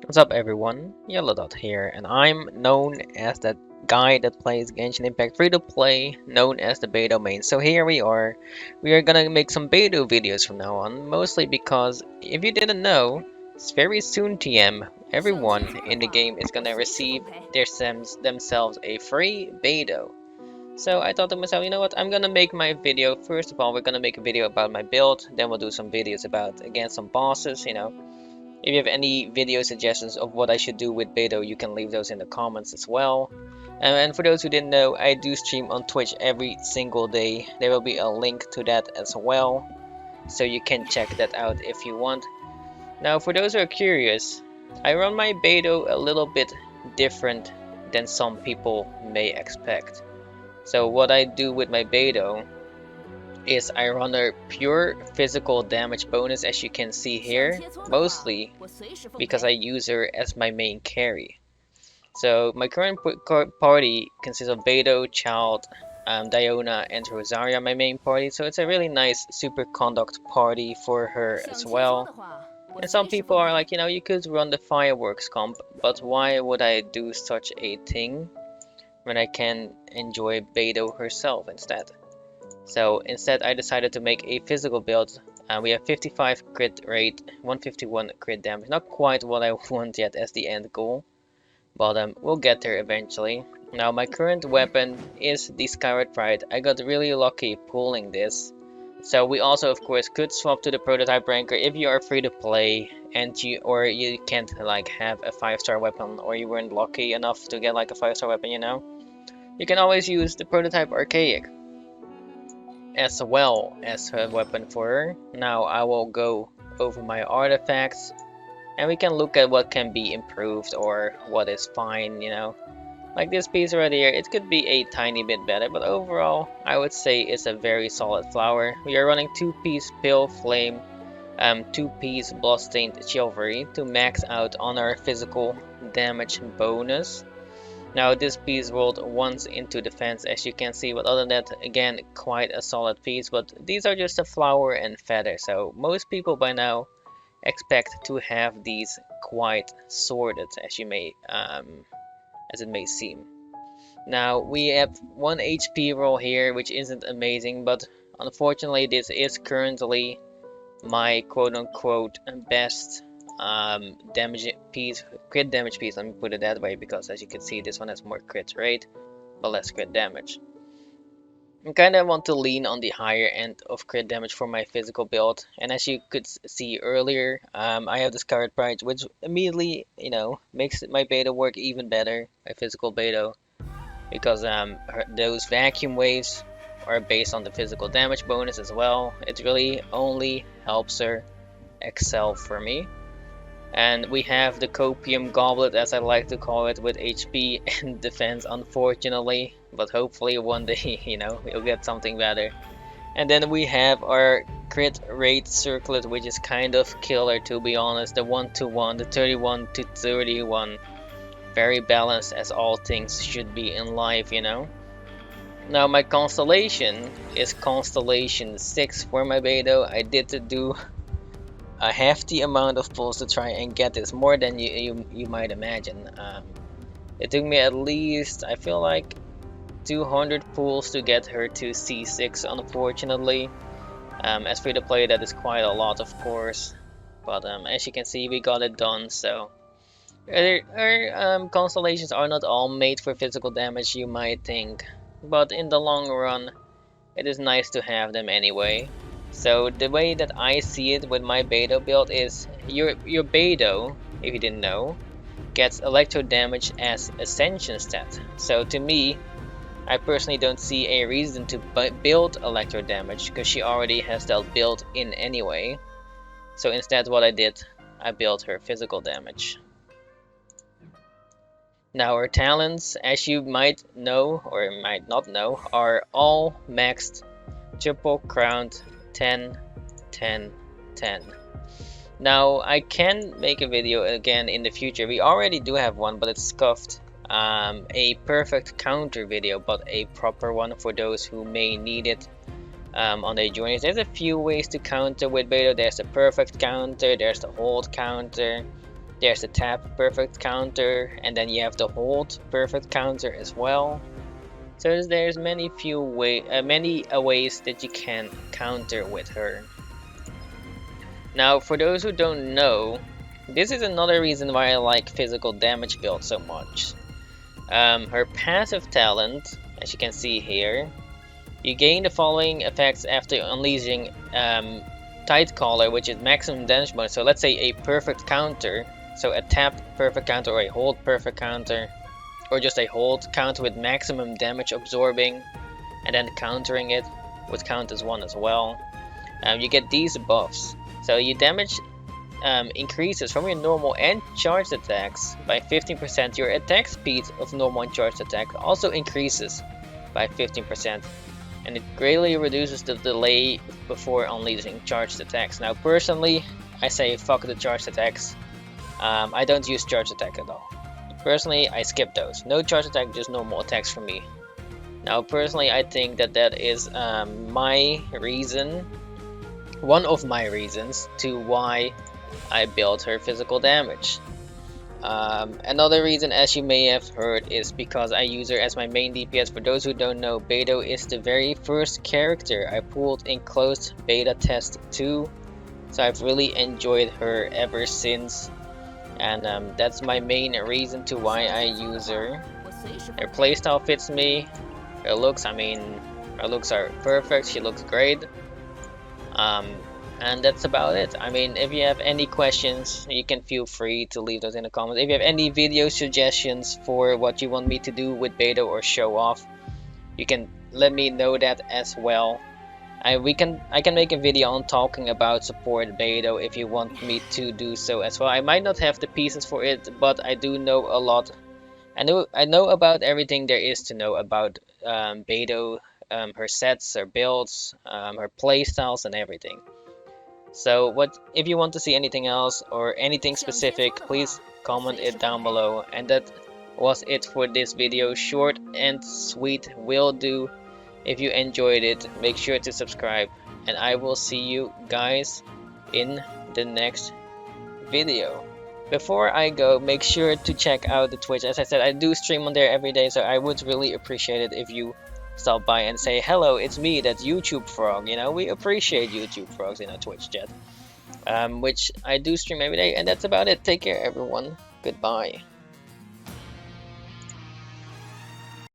What's up everyone, Yellow Dot here, and I'm known as that guy that plays Genshin Impact free to play, known as the Beidou main. So here we are gonna make some Beidou videos from now on, mostly because if you didn't know, it's very soon TM, everyone in the game is gonna receive themselves a free Beidou. So I thought to myself, you know what, I'm gonna make my video. First of all, we're gonna make a video about my build, then we'll do some videos about, again, some bosses, you know. If you have any video suggestions of what I should do with Beidou, you can leave those in the comments as well. And for those who didn't know, I do stream on Twitch every single day. There will be a link to that as well, so you can check that out if you want. Now, for those who are curious, I run my Beidou a little bit different than some people may expect. So what I do with my Beidou is I run a pure physical damage bonus, as you can see here, mostly because I use her as my main carry. So my current party consists of Beidou, Child, Diona, and Rosaria, my main party. So it's a really nice super conduct party for her as well. And some people are like, you know, you could run the fireworks comp, but why would I do such a thing when I can enjoy Beidou herself instead? So instead I decided to make a physical build. We have 55 crit rate, 151 crit damage. Not quite what I want yet as the end goal, but we'll get there eventually. Now my current weapon is the Skyward Pride. I got really lucky pulling this. So we also of course could swap to the prototype ranker if you are free to play and you can't like have a 5-star weapon, or you weren't lucky enough to get like a 5-star weapon, you know. You can always use the prototype archaic as well as a weapon for her. Now I will go over my artifacts and we can look at what can be improved or what is fine, you know. Like this piece right here, it could be a tiny bit better, but overall I would say it's a very solid flower. We are running 2-piece Pale Flame, 2-piece Bloodstained Chivalry to max out on our physical damage bonus. Now this piece rolled once into defense, as you can see, but other than that, again, quite a solid piece. But these are just a flower and feather, so most people by now expect to have these quite sorted, as it may seem. Now we have 1 HP roll here, which isn't amazing, but unfortunately this is currently my quote-unquote best damage piece, crit damage piece, let me put it that way, because as you can see this one has more crit rate but less crit damage. I kind of want to lean on the higher end of crit damage for my physical build, and as you could see earlier, I have the Skyward Pride, which immediately, you know, makes my Beidou work even better, my physical Beidou, because those vacuum waves are based on the physical damage bonus as well. It really only helps her excel for me. And we have the Copium Goblet, as I like to call it, with HP and defense, unfortunately, but hopefully one day, you know, we'll get something better. And then we have our crit rate circlet, which is kind of killer, to be honest. The 1-to-1, the 31-to-31, very balanced, as all things should be in life, you know. Now my constellation is Constellation 6 for my Beidou. I did do a hefty amount of pulls to try and get this, more than you might imagine. It took me at least, I feel like, 200 pulls to get her to C6, unfortunately. As free to play, that is quite a lot, of course, but as you can see, we got it done. So our constellations are not all made for physical damage, you might think, but in the long run it is nice to have them anyway. So the way that I see it with my Beidou build is your Beidou, if you didn't know, gets electro damage as ascension stat. So to me, I personally don't see a reason to build electro damage, because she already has that built in anyway. So instead what I did, I built her physical damage. Now her talents, as you might know or might not know, are all maxed, triple crowned, 10, 10, 10. Now I can make a video again in the future. We already do have one, but it's scuffed. A perfect counter video, but a proper one for those who may need it on their journeys. There's a few ways to counter with Beidou. There's the perfect counter, there's the hold counter, There's the tap perfect counter, and then you have the hold perfect counter as well. So there's many ways that you can counter with her. Now, for those who don't know, this is another reason why I like physical damage build so much. Her passive talent, as you can see here, you gain the following effects after unleashing Tight Collar, which is maximum damage bonus. So let's say a perfect counter, so a tap perfect counter or a hold perfect counter, or just a hold counter with maximum damage absorbing, and then countering it would count as one as well. You get these buffs. So your damage increases from your normal and charged attacks by 15%. Your attack speed of normal and charged attack also increases by 15%. And it greatly reduces the delay before unleashing charged attacks. Now personally, I say fuck the charged attacks. I don't use charged attack at all. Personally, I skip those. No charged attack, just normal attacks for me. Now personally, I think that is my reason, one of my reasons to why I built her physical damage. Another reason, as you may have heard, is because I use her as my main DPS. For those who don't know, Beidou is the very first character I pulled in closed beta test 2, so I've really enjoyed her ever since, and that's my main reason to why I use her. Her playstyle fits me. Her looks, her looks are perfect. She looks great. And that's about it. If you have any questions, you can feel free to leave those in the comments. If you have any video suggestions for what you want me to do with Beidou or show off, you can let me know that as well. I can make a video on talking about support Beidou if you want me to do so as well. I might not have the pieces for it, but I do know a lot. I know about everything there is to know about Beidou, her sets, her builds, her playstyles, and everything. So if you want to see anything else or anything specific, please comment it down below. And that was it for this video. Short and sweet will do. If you enjoyed it, make sure to subscribe, and I will see you guys in the next video. Before I go, make sure to check out the Twitch. As I said, I do stream on there every day, so I would really appreciate it if you stop by and say hello, it's me, that YouTube frog. We appreciate YouTube frogs in our Twitch chat, which I do stream every day. And that's about it. Take care, everyone. Goodbye.